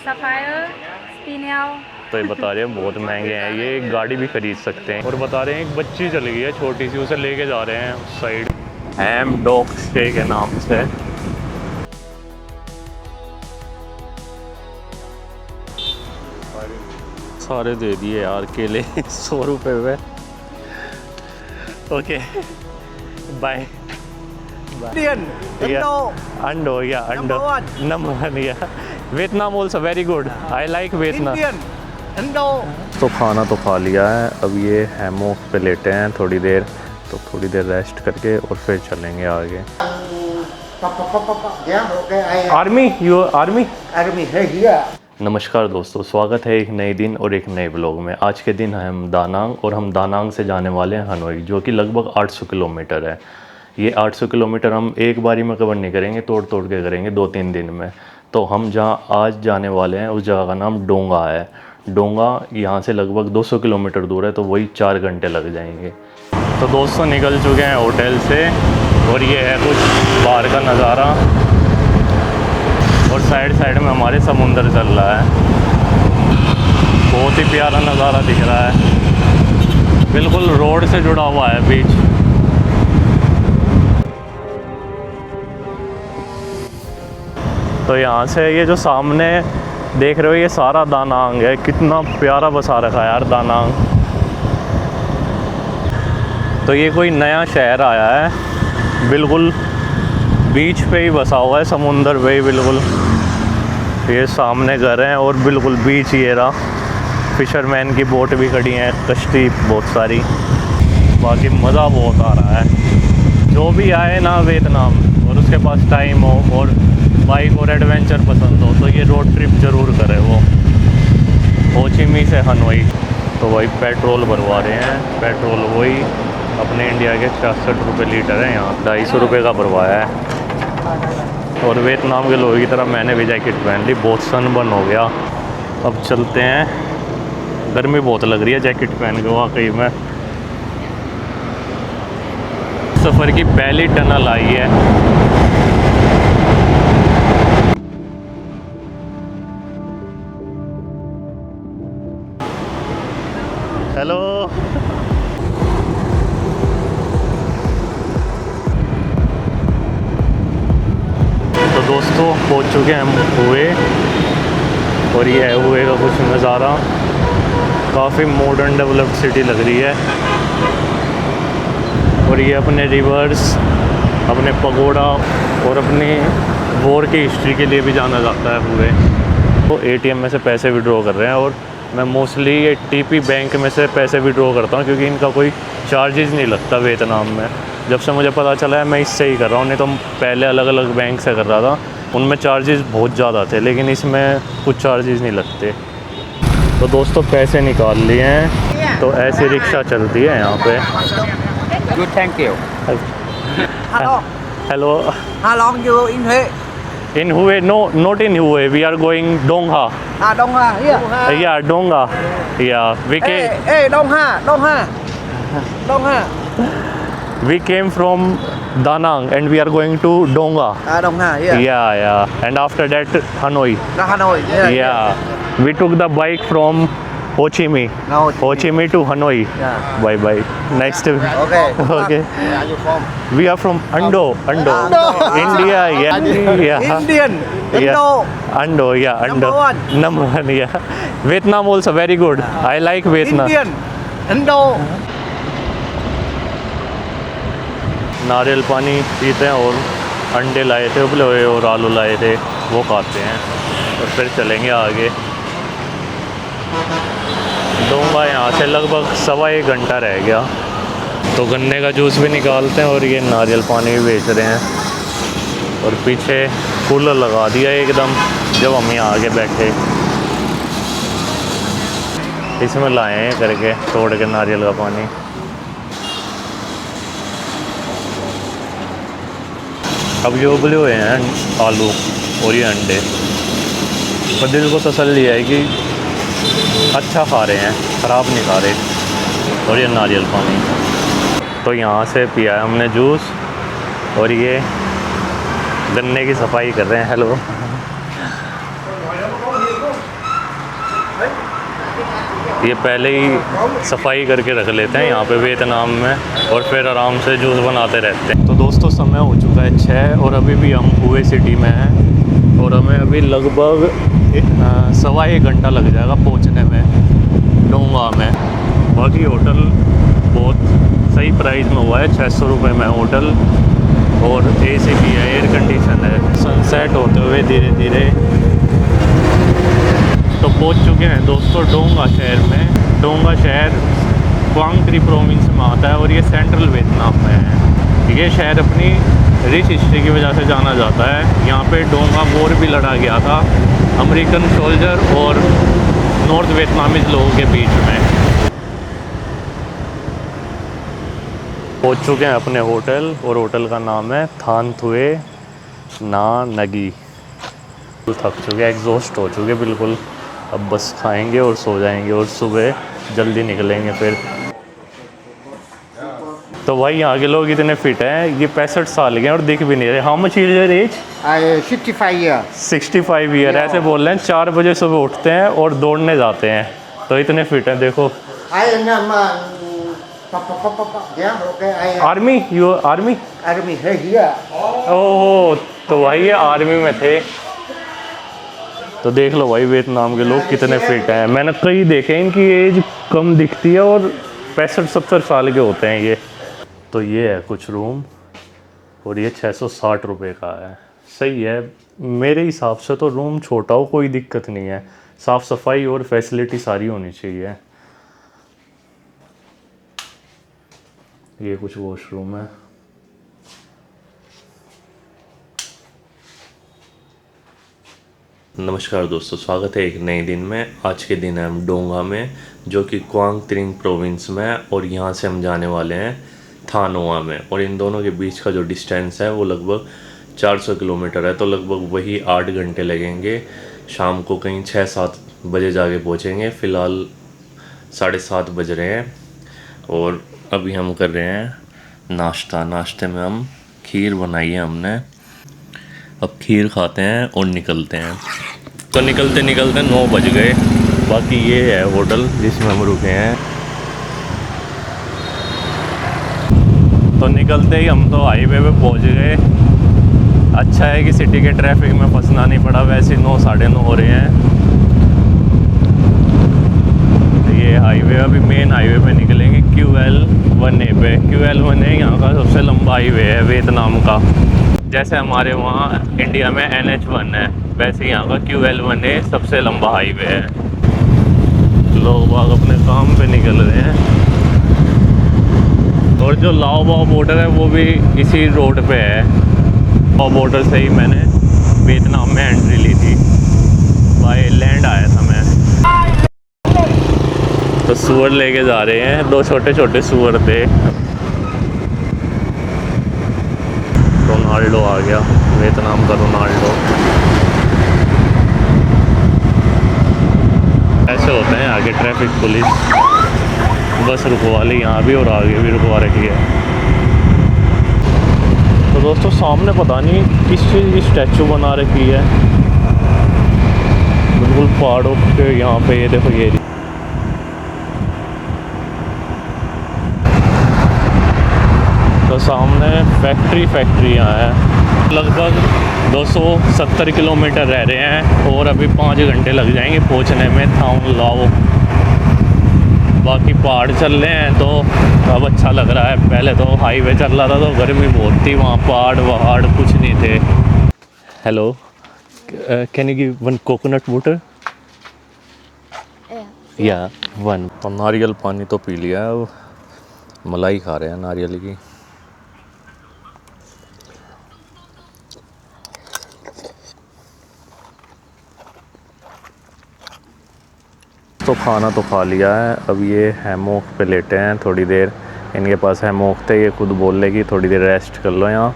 Sapphire, स्पिनियल। तो ये बता रहे हैं बहुत महंगे हैं, ये एक गाड़ी भी खरीद सकते हैं। और बता रहे हैं एक बच्ची चली गई है छोटी सी, उसे लेके जा रहे हैं उस साइड, हैम डॉग स्टे के नाम से। सारे दे दिए यार केले 100 रुपये में। Okay bye. अंडो या अंडो नंबर 1 या Vietnam also very good, I like Vietnam. तो खाना तो खा लिया है, अब ये हैमॉक पे लेटे हैं थोड़ी देर, तो थोड़ी देर रेस्ट करके और फिर चलेंगे आगे। आर्मी यू आर्मी है। नमस्कार दोस्तों, स्वागत है एक नए दिन और एक नए ब्लॉग में। आज के दिन है हम दानांग, और हम दानांग से जाने वाले हैं हनोई, जो कि लगभग 800 किलोमीटर है। ये 800 किलोमीटर हम एक बारी में कवर नहीं करेंगे, तोड़ तोड़ के करेंगे 2-3 दिन में। तो हम जहाँ आज जाने वाले हैं उस जगह का नाम डोंगा है। डोंगा यहाँ से लगभग 200 किलोमीटर दूर है, तो वही 4 घंटे लग जाएंगे। तो दोस्तों निकल चुके हैं होटल से, और ये है कुछ बाहर का नज़ारा, और साइड साइड में हमारे समुंदर चल रहा है। बहुत ही प्यारा नज़ारा दिख रहा है, बिल्कुल रोड से जुड़ा हुआ है बीच। तो यहाँ से ये जो सामने देख रहे हो ये सारा दानांग है। कितना प्यारा बसा रखा है यार दानांग। तो ये कोई नया शहर आया है, बिल्कुल बीच पे ही बसा हुआ है, समुंदर पे ही बिल्कुल। ये सामने घर हैं और बिल्कुल बीच ये रहा। फिशरमैन की बोट भी खड़ी हैं, कश्ती बहुत सारी। बाकी मज़ा बहुत आ रहा है। जो भी आए ना वियतनाम और उसके पास टाइम हो और बाइक और एडवेंचर पसंद हो, तो ये रोड ट्रिप ज़रूर करे वो। हो ची मिन्ह से हनोई। तो वही पेट्रोल भरवा रहे हैं, पेट्रोल वही अपने इंडिया के 66 रुपये लीटर है, यहाँ 250 रुपये का भरवाया है। और वियतनाम के लोगों की तरह मैंने भी जैकेट पहन ली, बहुत सनबर्न हो गया। अब चलते हैं, गर्मी बहुत लग रही है जैकेट पहन के वाकई में। सफ़र की पहली टनल आई है। हेलो। तो दोस्तों पहुंच चुके हैं हम हुए, और ये है हुए का कुछ नज़ारा। काफ़ी मॉडर्न डेवलप्ड सिटी लग रही है, और ये अपने रिवर्स, अपने पगोड़ा और अपनी वॉर की हिस्ट्री के लिए भी जाना जाता है हुए। तो एटीएम में से पैसे विड्रॉ कर रहे हैं, और मैं मोस्टली ये टीपी बैंक में से पैसे विड्रॉ करता हूँ, क्योंकि इनका कोई चार्जेस नहीं लगता वियतनाम में। जब से मुझे पता चला है मैं इससे ही कर रहा हूँ, नहीं तो पहले अलग अलग बैंक से कर रहा था, उनमें चार्जेस बहुत ज़्यादा थे, लेकिन इसमें कुछ चार्जेस नहीं लगते। तो दोस्तों पैसे निकाल लिए हैं, तो ऐसी रिक्शा चलती है यहाँ पे। Good, thank you. Hello. Hello. How long you in Huế? In Hue? No, not in Hue. We are going Dongha. Đông Hà, here. Yeah, Dongha. Yeah, Đông Hà. we came from Da Nang and we are going to Dongha. Đông Hà, here. Yeah. And after that Hanoi. Hanoi. Yeah. We took the bike from Ho Chi Minh. Ho Chi Minh to Hanoi. Yeah. Bye. Next time. Okay. Okay. Where are you from? We are from Ando. India. Yeah. Indian. Yeah. Ando. Yeah. Ando. Number 1. Yeah. Vietnam also very good. I like Vietnam. Indian. Indo. नारियल पानी पीते हैं, और अंडे लाए थे उबले हुए और आलू लाए थे, वो खाते हैं, और फिर चलेंगे आगे। डोंगा यहाँ से लगभग 1.25 घंटा रह गया। तो गन्ने का जूस भी निकालते हैं, और ये नारियल पानी भी बेच रहे हैं। और पीछे कूलर लगा दिया एकदम, जब हम यहाँ आगे बैठे इसमें लाए हैं करके तोड़ के नारियल का पानी। अब ये उबले हुए हैं आलू और ये अंडे, पर दिल को तसल्ली है कि अच्छा खा रहे हैं, ख़राब नहीं खा रहे। और ये नारियल पानी, तो यहाँ से पिया है हमने जूस, और ये गन्ने की सफाई कर रहे हैं। हेलो। ये पहले ही सफाई करके रख लेते हैं यहाँ पे वियतनाम में, और फिर आराम से जूस बनाते रहते हैं। तो दोस्तों समय हो चुका है 6 और अभी भी हम हुए सिटी में हैं, और हमें अभी लगभग 1.25 घंटा लग जाएगा पहुँचने में डोंगा में। बाकी होटल बहुत सही प्राइस में हुआ है, 600 रुपये में होटल, और AC भी है, एयर कंडीशन है। सनसेट होते हुए धीरे धीरे तो पहुंच चुके हैं दोस्तों डोंगा शहर में। डोंगा शहर क्वांग त्री प्रोविंस में आता है और ये सेंट्रल वियतनाम में है। ये शहर अपनी रिच हिस्ट्री की वजह से जाना जाता है। यहाँ पे डोंगा वॉर भी लड़ा गया था अमेरिकन सोल्जर और नॉर्थ वियतनामीज लोगों के बीच में। पहुँच चुके हैं अपने होटल, और होटल का नाम है थान थुए ना नगी। थक चुके, एग्जॉस्ट हो चुके बिल्कुल। अब बस खाएंगे और सो जाएंगे, और सुबह जल्दी निकलेंगे फिर। तो भाई यहाँ के लोग इतने फिट हैं, ये 65 साल के हैं और दिख भी नहीं रहे। How much is your age? 65 years. 65 year. ऐसे बोल रहे हैं 4 बजे सुबह उठते हैं और दौड़ने जाते हैं, तो इतने फिट हैं देखो। I am yeah, okay. I army? You army? army here. ओह, तो भाई ये आर्मी में थे। तो देख लो भाई वियतनाम के लोग कितने फिट हैं। मैंने कई देखे हैं, इनकी एज कम दिखती है और 65-70 साल के होते हैं ये। तो ये है कुछ रूम, और ये 660 रुपये का है। सही है मेरे हिसाब से। तो रूम छोटा हो कोई दिक्कत नहीं है, साफ़ सफाई और फैसिलिटी सारी होनी चाहिए। ये कुछ वॉशरूम है। नमस्कार दोस्तों, स्वागत है एक नए दिन में। आज के दिन हम डोंगा में, जो कि क्वांग त्रिंग प्रोविंस में है, और यहाँ से हम जाने वाले हैं था नोआ में। और इन दोनों के बीच का जो डिस्टेंस है वो लगभग 400 किलोमीटर है। तो लगभग वही 8 घंटे लगेंगे। शाम को कहीं 6-7 बजे जाके पहुँचेंगे। फ़िलहाल 7:30 बज रहे हैं, और अभी हम कर रहे हैं नाश्ता। नाश्ते में हम खीर बनाई है हमने। अब खीर खाते हैं और निकलते हैं। तो निकलते निकलते 9 बज गए। बाकी ये है होटल जिसमें हम रुके हैं। तो निकलते ही हम तो हाईवे पे पहुंच गए। अच्छा है कि सिटी के ट्रैफिक में फंसना नहीं पड़ा। वैसे 9 साढ़े 9 हो रहे हैं। तो ये हाईवे, अभी मेन हाईवे पे निकलेंगे QL1A पे। QL1A यहाँ का सबसे लंबा हाईवे है वियतनाम का। जैसे हमारे वहाँ इंडिया में NH1 है, वैसे यहाँ का QL1A सबसे लंबा हाईवे है। लोग बाग अपने काम पे निकल रहे हैं, और जो लाओ बाओ बॉर्डर है वो भी इसी रोड पे है। लाओ बॉर्डर से ही मैंने वियतनाम में एंट्री ली थी, बाय लैंड आया था मैं। तो सूअर लेके जा रहे हैं, 2 छोटे छोटे सूअर थे। रोनाल्डो आ गया, वियतनाम का रोनाल्डो। ऐसे होते हैं आगे ट्रैफिक पुलिस, बस रुकवा ली यहाँ भी और आगे भी रुकवा रखी है। तो दोस्तों सामने पता नहीं किस चीज़ की स्टैचू बना रखी है, बिल्कुल पहाड़ों के यहाँ पे। ये देखो ये तो सामने फैक्ट्रियाँ हैं। लगभग 270 किलोमीटर रह रहे हैं, और अभी 5 घंटे लग जाएंगे पहुंचने में थाउन लाओ। बाकी पहाड़ चल रहे हैं तो अब अच्छा लग रहा है। पहले तो हाईवे चल रहा था तो गर्मी बहुत थी, वहाँ पहाड़ कुछ नहीं थे। Hello, can you give 1 coconut water? या 1। और नारियल पानी तो पी लिया है, अब मलाई खा रहे हैं नारियल की। तो खाना तो खा लिया है, अब ये हैमॉक पे लेटे हैं थोड़ी देर। इनके पास हैमॉक थे, ये खुद बोल रहे कि थोड़ी देर रेस्ट कर लो यहाँ।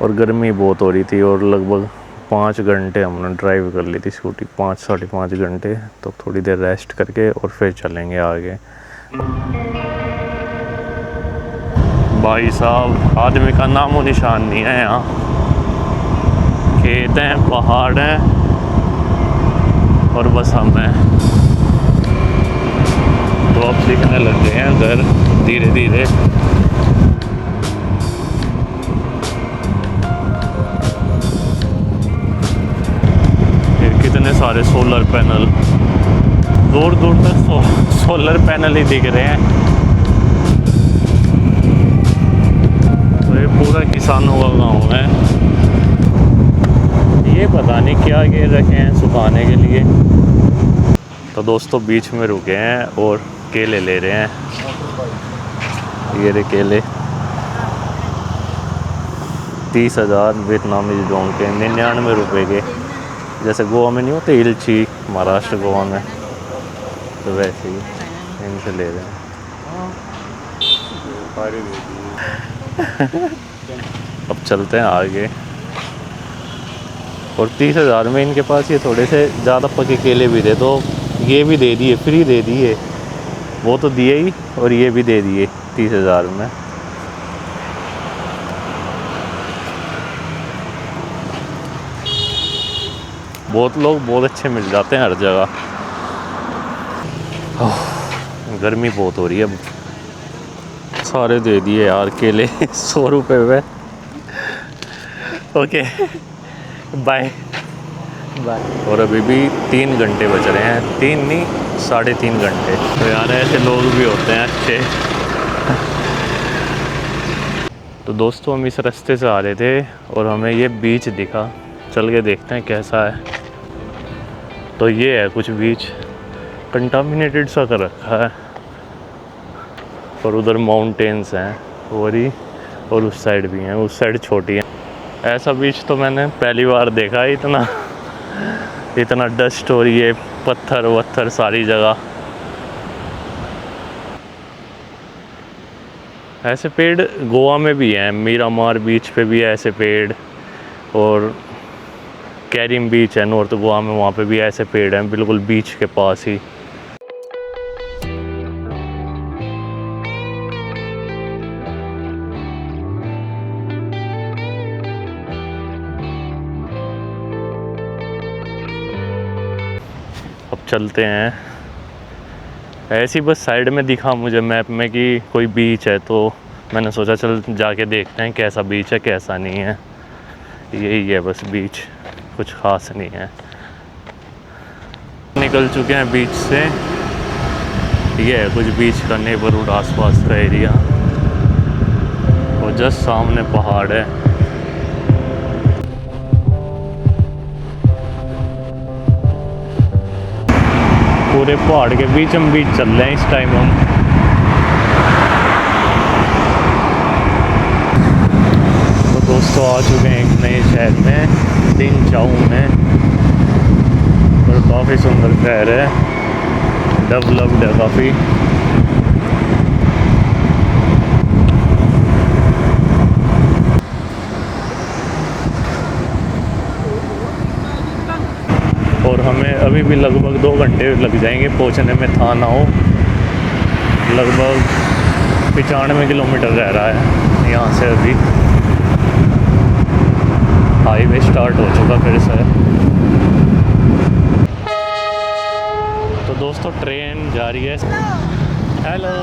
और गर्मी बहुत हो रही थी, और लगभग 5 घंटे हमने ड्राइव कर ली थी स्कूटी, 5-5.5 घंटे। तो थोड़ी देर रेस्ट करके और फिर चलेंगे आगे। भाई साहब आदमी का नामो निशान नहीं है यहाँ। खेत हैं, पहाड़ हैं, और बस हम हैं। तो अब दिखने लग गए हैं घर धीरे धीरे। ये कितने सारे सोलर पैनल, दूर दूर तक सोलर पैनल ही दिख रहे हैं। तो ये पूरा किसानों का गाँव है। ये पता नहीं क्या ये रखे हैं सुखाने के लिए। तो दोस्तों बीच में रुके हैं और केले ले रहे हैं। ये रहे केले, 30,000 वियतनामी डोंग के, 99 रुपये के। जैसे गोवा में नहीं होते इलची, महाराष्ट्र गोवा में, तो वैसे ही इनसे ले रहे हैं। अब चलते हैं आगे। और 30,000 में इनके पास ये थोड़े से ज़्यादा पके केले भी थे, तो ये भी दे दिए, फ्री दे दिए। वो तो दिए ही और ये भी दे दिए 30,000 में। बहुत लोग बहुत अच्छे मिल जाते हैं हर जगह। गर्मी बहुत हो रही है अब। सारे दे दिए यार केले 100 रुपये में। Okay bye bye. और अभी भी 3 घंटे बच रहे हैं, 3 नहीं 3.5 घंटे। तो यार ऐसे लोग भी होते हैं अच्छे। तो दोस्तों हम इस रास्ते से आ रहे थे और हमें ये बीच दिखा, चल के देखते हैं कैसा है। तो ये है कुछ बीच, कंटामिनेटेड सा कर रखा है। और उधर माउंटेन्स हैं और उस साइड भी हैं, उस साइड छोटी है। ऐसा बीच तो मैंने पहली बार देखा है। इतना डस्ट और ये पत्थर वत्थर सारी जगह। ऐसे पेड़ गोवा में भी हैं, मीरामार बीच पे भी है ऐसे पेड़। और कैरिम बीच है नॉर्थ गोवा में, वहाँ पे भी ऐसे पेड़ हैं बिल्कुल बीच के पास ही। अब चलते हैं। ऐसी बस साइड में दिखा मुझे मैप में कि कोई बीच है, तो मैंने सोचा चल जाके देखते हैं कैसा बीच है कैसा नहीं है। यही है बस बीच, कुछ ख़ास नहीं है। निकल चुके हैं बीच से। ये है कुछ बीच का नेबरहुड आसपास का एरिया। और जस्ट सामने पहाड़ है। पूरे पहाड़ के बीच हम बीच चल रहे हैं इस टाइम हम। तो दोस्तों आ चुके हैं एक नए शहर में, दिन चाऊ में। और काफ़ी सुंदर शहर है, डेवलप्ड है काफ़ी। और हमें अभी भी लगभग 2 घंटे लग जाएंगे पहुंचने में। थानाओ लगभग 95 किलोमीटर रह रहा है यहाँ से। अभी हाईवे स्टार्ट हो चुका फिर से। तो दोस्तों ट्रेन जा रही है। हेलो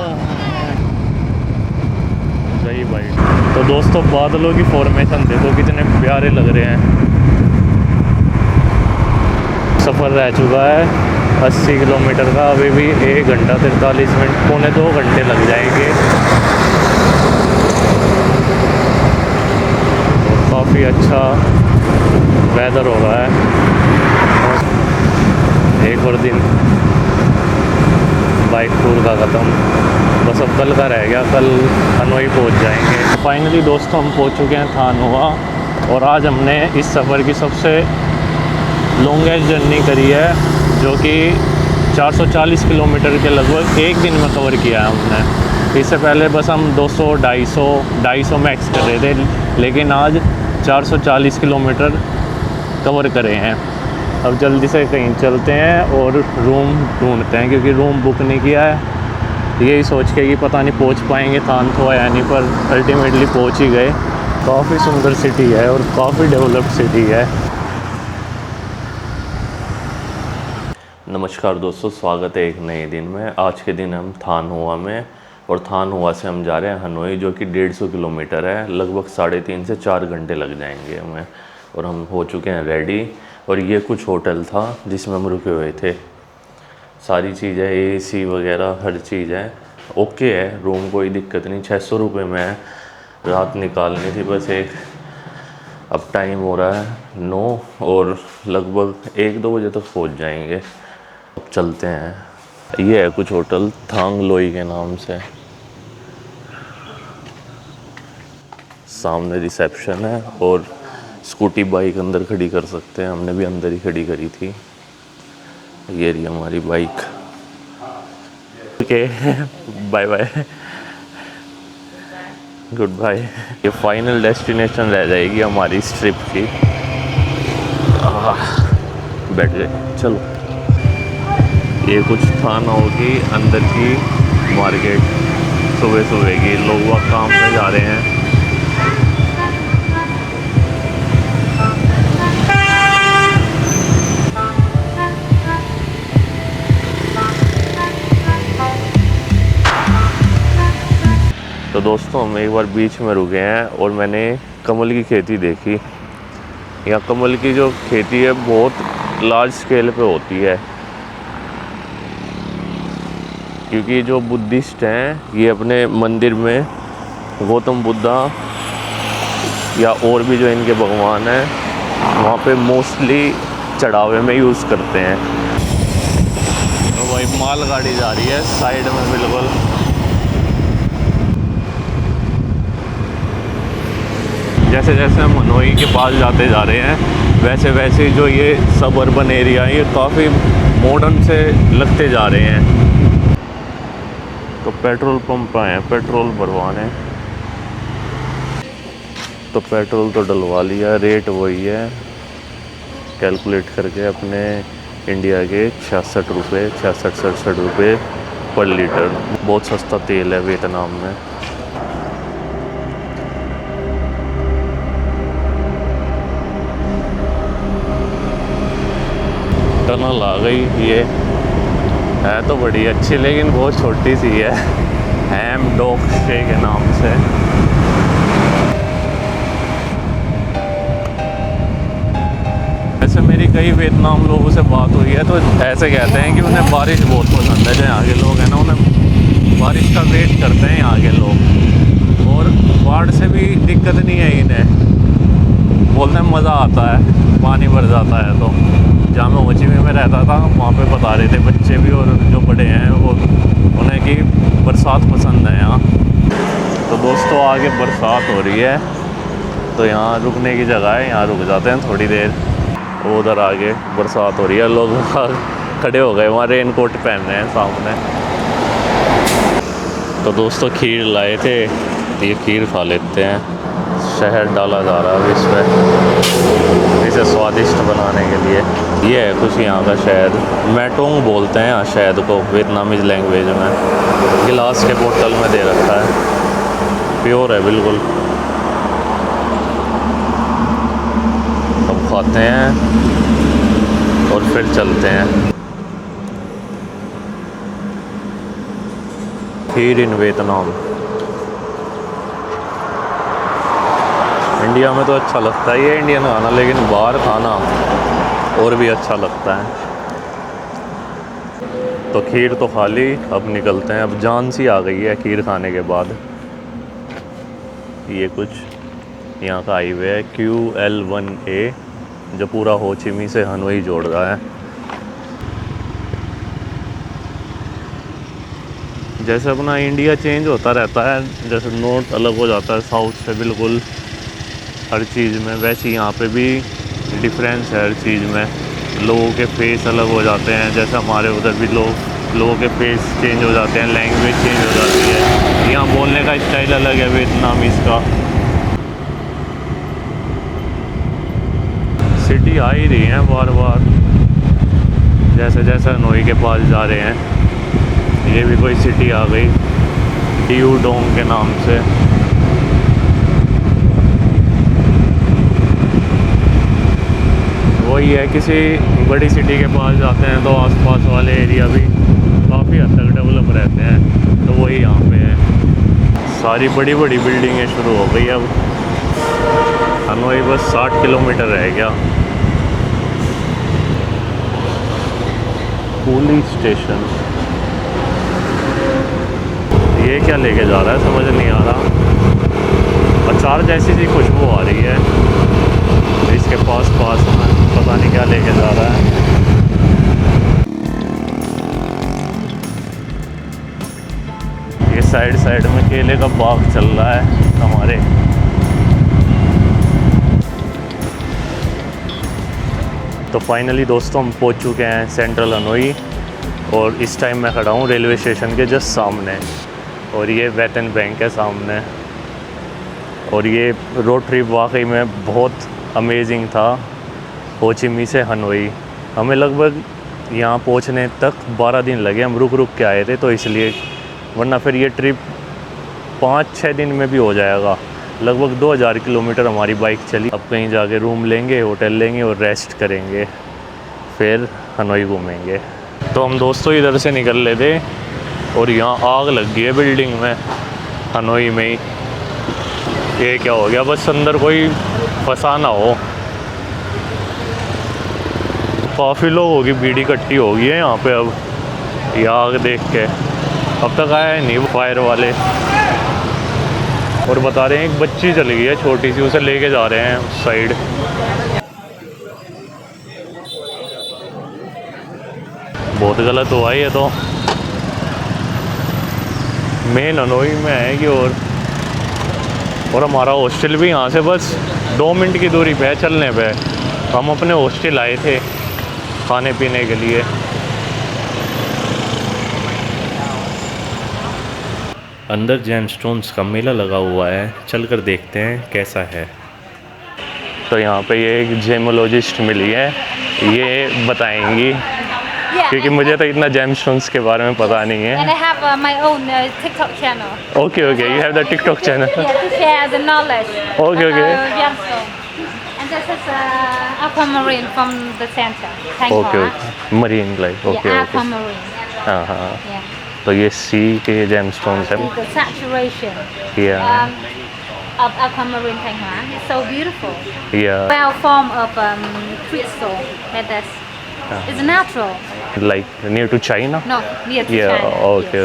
सही भाई। तो दोस्तों बादलों की फॉर्मेशन देखो कितने प्यारे लग रहे हैं। सफ़र रह चुका है 80 किलोमीटर का। अभी भी 1 घंटा 43 मिनट, पौने 2 घंटे लग जाएंगे। और काफ़ी अच्छा वेदर हो रहा है। एक और दिन बाइक टूर का ख़त्म। बस अब कल का रह गया, कल हनोई पहुंच जाएंगे। फाइनली दोस्तों हम पहुंच चुके हैं थानुआ। और आज हमने इस सफ़र की सबसे लॉन्गेस्ट जर्नी करी है, जो कि 440 किलोमीटर के लगभग एक दिन में कवर किया है हमने। इससे पहले बस हम 200 250 मैक्स कर रहे थे, लेकिन आज 440 किलोमीटर कवर करे हैं। अब जल्दी से कहीं चलते हैं और रूम ढूंढते हैं, क्योंकि रूम बुक नहीं किया है। यही सोच के कि पता नहीं पहुंच पाएंगे थानथोआ या नहीं, पर अल्टीमेटली पहुंच ही गए। काफ़ी सुंदर सिटी है और काफ़ी डेवलप्ड सिटी है। नमस्कार दोस्तों, स्वागत है एक नए दिन में। आज के दिन हम थान हुआ में, और थान हुआ से हम जा रहे हैं हनोई, जो कि 150 किलोमीटर है। लगभग 3.5 से 4 घंटे लग जाएंगे हमें। और हम हो चुके हैं रेडी। और ये कुछ होटल था जिसमें हम रुके हुए थे। सारी चीज़ें AC वगैरह हर चीज़ है, ओके है। रूम कोई दिक्कत नहीं। 600 रुपये में है। रात निकालनी थी बस एक। अब टाइम हो रहा है 9 और लगभग 1-2 बजे तक पहुंच जाएंगे। अब चलते हैं। ये है कुछ होटल थांग लोई के नाम से। सामने रिसेप्शन है और स्कूटी बाइक अंदर खड़ी कर सकते हैं। हमने भी अंदर ही खड़ी करी थी। ये रही हमारी bike. Okay, bye bye, goodbye. ये फाइनल डेस्टिनेशन रह जाएगी हमारी इस ट्रिप की। बैठ गए, चलो। ये कुछ थाना होगी अंदर की मार्केट। सुबह सुबह की लोग वहाँ काम पे जा रहे हैं। तो दोस्तों, हम एक बार बीच में रुके हैं और मैंने कमल की खेती देखी। यहाँ कमल की जो खेती है बहुत लार्ज स्केल पे होती है, क्योंकि जो बुद्धिस्ट हैं ये अपने मंदिर में गौतम बुद्धा या और भी जो इनके भगवान हैं वहाँ पे मोस्टली चढ़ावे में यूज़ करते हैं। तो भाई मालगाड़ी जा रही है साइड में बिल्कुल। जैसे जैसे हम हनोई के पास जाते जा रहे हैं वैसे वैसे जो ये सब अर्बन एरिया ये काफ़ी मॉडर्न से लगते जा रहे हैं। तो पेट्रोल पंप आए हैं पेट्रोल भरवाने। तो पेट्रोल तो डलवा लिया। रेट वही है कैलकुलेट करके अपने इंडिया के 66 रुपये 66-67 रुपये पर लीटर। बहुत सस्ता तेल है वियतनाम में। टनल आ गई। ये है तो बड़ी अच्छी, लेकिन बहुत छोटी सी है। हैम डॉक स्टे के नाम से। ऐसे मेरी कई वियतनाम लोगों से बात हुई है तो ऐसे कहते हैं कि उन्हें बारिश बहुत पसंद है। जो यहाँ के लोग हैं ना, उन्हें बारिश का वेट करते हैं यहाँ के लोग। और बाढ़ से भी दिक्कत नहीं है इन्हें। बोलते हैं मज़ा आता है, पानी भर जाता है। तो जहाँ मैं होचिमी में रहता था वहाँ पे बता रहे थे बच्चे भी और जो बड़े हैं वो, उन्हें कि बरसात पसंद है यहाँ। तो दोस्तों, आगे बरसात हो रही है तो यहाँ रुकने की जगह है, यहाँ रुक जाते हैं थोड़ी देर। उधर आगे बरसात हो रही है, लोग खड़े हो गए वहाँ, रेन कोट पहन रहे हैं सामने। तो दोस्तों, खीर लाए थे, ये खीर खा लेते हैं। शहद डाला जा रहा है इस पर इसे स्वादिष्ट बनाने के लिए। ये है कुछ यहाँ का शहद, मैटोंग बोलते हैं यहाँ शहद को वियतनामीज लैंग्वेज में। गिलास के बोतल में दे रखा है, प्योर है बिल्कुल। अब खाते हैं और फिर चलते हैं। खीर इन वियतनाम। इंडिया में तो अच्छा लगता है ये इंडियन खाना, लेकिन बाहर खाना और भी अच्छा लगता है। तो खीर तो खा ली, अब निकलते हैं। अब जान सी आ गई है खीर खाने के बाद। ये कुछ यहाँ का हाईवे है QL1A, जो पूरा होचिमी से हनोई जोड़ रहा है। जैसे अपना इंडिया चेंज होता रहता है, जैसे नॉर्थ अलग हो जाता है साउथ से बिल्कुल हर चीज़ में, वैसे यहाँ पे भी डिफरेंस है हर चीज़ में। लोगों के फेस अलग हो जाते हैं, जैसे हमारे उधर भी लोगों के फेस चेंज हो जाते हैं, लैंग्वेज चेंज हो जाती है। यहाँ बोलने का स्टाइल अलग है वियतनामीज़ का। सिटी आ ही रही हैं बार बार, जैसे जैसे हनोई के पास जा रहे हैं। ये भी कोई सिटी आ गई डियू डोंग के नाम से। वही है, किसी बड़ी सिटी के पास जाते हैं तो आसपास वाले एरिया भी काफ़ी हद तक डेवलप रहते हैं, तो वही यहाँ पे है। सारी बड़ी बड़ी बिल्डिंगें शुरू हो गई अब। हनोई बस 60 किलोमीटर रह गया। पुलिस स्टेशन, ये क्या लेके जा रहा है समझ नहीं आ रहा। अचार जैसी सी खुशबू आ रही है इसके पास पता नहीं क्या लेके जा रहा है। ये साइड में केले का बाग चल रहा है हमारे। तो फाइनली दोस्तों हम पहुंच चुके हैं सेंट्रल हनोई, और इस टाइम मैं खड़ा हूँ रेलवे स्टेशन के जस्ट सामने, और ये वेतन बैंक है सामने। और ये रोड ट्रिप वाकई में बहुत अमेजिंग था। हो ची मिन्ह से हनोई हमें लगभग यहाँ पहुँचने तक 12 दिन लगे। हम रुक के आए थे तो इसलिए, वरना फिर ये ट्रिप 5-6 दिन में भी हो जाएगा। लगभग 2000 किलोमीटर हमारी बाइक चली। अब कहीं जाके रूम लेंगे, होटल लेंगे और रेस्ट करेंगे, फिर हनोई घूमेंगे। तो हम दोस्तों इधर से निकल ले थे और यहाँ आग लग गई है बिल्डिंग में, हनोई में ही। ये क्या हो गया, बस अंदर कोई फंसा ना हो। काफ़ी लोगों की भीड़ इकट्ठी हो गई है यहाँ पे अब, ये आग देख के। अब तक आया नहीं वो फायर वाले, और बता रहे हैं एक बच्ची चली गई है छोटी सी, उसे लेके जा रहे हैं उस साइड। बहुत गलत हुआ ये तो। मेन हनोई में है कि, और हमारा हॉस्टल भी यहाँ से बस 2 मिनट की दूरी पे है चलने पे। हम अपने हॉस्टल आए थे खाने पीने के लिए। अंदर जेमस्टोन्स का मेला लगा हुआ है, चलकर देखते हैं कैसा है। तो यहाँ पे ये एक जेमोलॉजिस्ट मिली है, ये बताएंगी, क्योंकि मुझे तो इतना जेमस्टोन्स के बारे में पता नहीं है। And I have my own TikTok channel. Okay, you have the TikTok channel. Yeah, to share the knowledge. Okay. Gemstone. And this is aquamarine from the center. Okay. Marine life. Okay. Yeah, aquamarine. हाँ। Yeah. तो ये सी के gemstones हैं। The saturation Yeah. of aquamarine Thanh Hóa is so beautiful. Yeah. Well, form of crystal like this. It's natural. Like near to China? No, near to Yeah. China.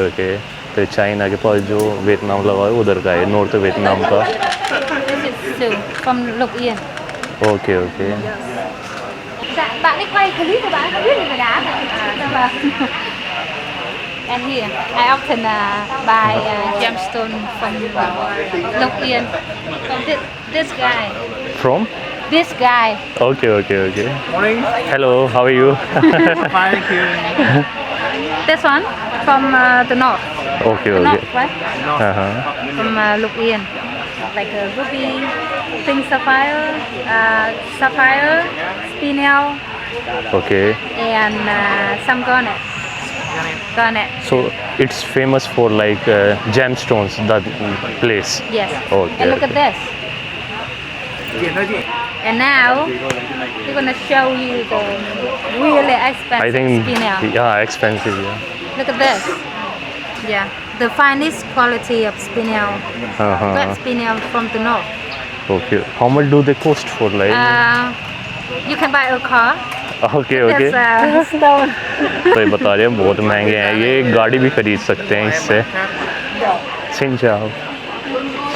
Okay. तो China के पास जो Vietnam लगा है उधर का है, north Vietnam का। This is too from Lục Yên. Okay. Bạn ấy quay clip của bạn không biết gì về đá cả. And here, I often buy gemstone from Lục Yên. From this guy. From? This guy. Okay. Morning. Hello, how are you? Fine, thank you. This one from the north. Okay. North, right? Uh-huh. From Lục Yên. Like a ruby, pink sapphire, spinel, Okay. and some garnet. So it's famous for like gemstones, that place. Yes. Okay. And look at this. And now we're gonna show you the really expensive I think spinel. yeah, expensive. Yeah. Look at this. Yeah, the finest quality of spinel. Uh-huh. Got spinel from the north. Okay. How much do they cost for like? You can buy a car. Okay. There's stone. तो ये बता रहे हैं बहुत महंगे हैं, ये गाड़ी भी खरीद सकते हैं इससे।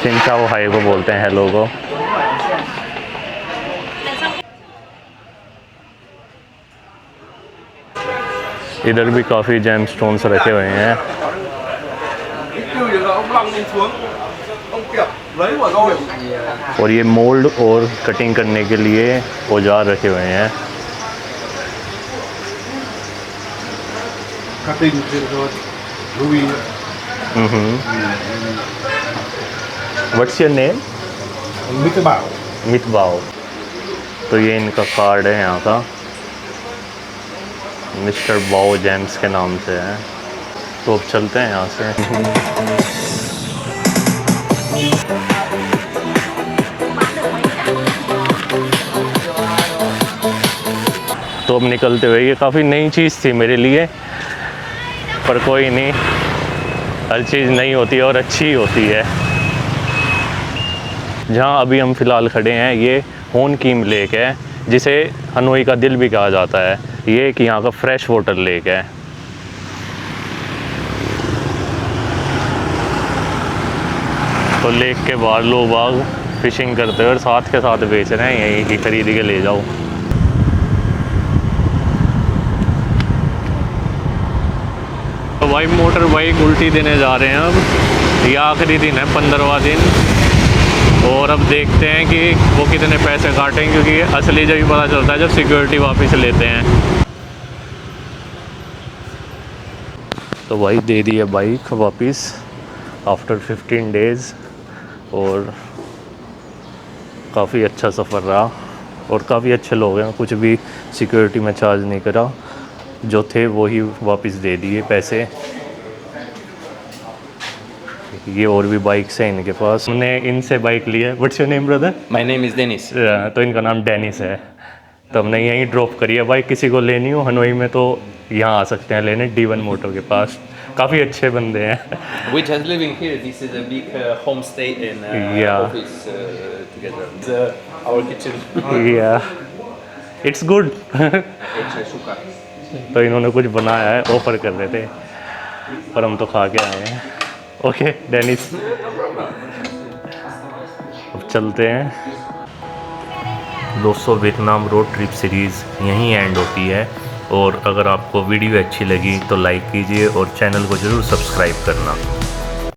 सिंचाओ हाई को बोलते हैं हेलो को। इधर भी काफ़ी जेमस्टोन्स रखे हुए हैं। और ये मोल्ड और कटिंग करने के लिए औजार रखे हुए हैं। Cutting ruby. What's your name? Mr. Bảo. मितबाओ। तो ये इनका कार्ड है यहाँ का, मिस्टर बाओ जेम्स के नाम से है। तो अब चलते हैं यहाँ से। तो अब निकलते हुए, ये काफ़ी नई चीज़ थी मेरे लिए, पर कोई नहीं, हर चीज़ नई होती है और अच्छी होती है। जहाँ अभी हम फ़िलहाल खड़े हैं ये होन कीम लेक है, जिसे हनोई का दिल भी कहा जाता है। ये एक यहाँ का फ्रेश वाटर लेक है। तो लेक के बाहर लोग बाग फिशिंग करते हैं और साथ के साथ बेच रहे हैं, यहीं की खरीद के ले जाओ। तो भाई मोटर बाइक उल्टी देने जा रहे हैं अब। ये आखिरी दिन है, 15वां दिन, और अब देखते हैं कि वो कितने पैसे काटेंगे, क्योंकि असली जब भी पता चलता है जब सिक्योरिटी वापस लेते हैं। तो भाई दे दी है बाइक वापस आफ्टर 15 डेज़, और काफ़ी अच्छा सफ़र रहा और काफ़ी अच्छे लोग हैं, कुछ भी सिक्योरिटी में चार्ज नहीं करा, जो थे वही वापस दे दिए पैसे। ये और भी बाइक्स हैं इनके पास, हमने इनसे बाइक ली है। What's your name brother? My name is Dennis. तो इनका नाम डेनिस है। तो हमने यहीं ड्रॉप करी है बाइक, किसी को लेनी हो हनोई में तो यहाँ आ सकते हैं लेने, D1 मोटर के पास। काफ़ी अच्छे बंदे हैं। We just living here. This is a big homestay and Yeah. office together. It's our kitchen. Yeah, it's good. It's shuka. तो इन्होंने कुछ बनाया है, ऑफ़र कर रहे थे, पर हम तो खा के आए हैं। ओके डेनिस, अब चलते हैं। दोस्तों वियतनाम रोड ट्रिप सीरीज़ यहीं एंड होती है, और अगर आपको वीडियो अच्छी लगी तो लाइक कीजिए और चैनल को ज़रूर सब्सक्राइब करना।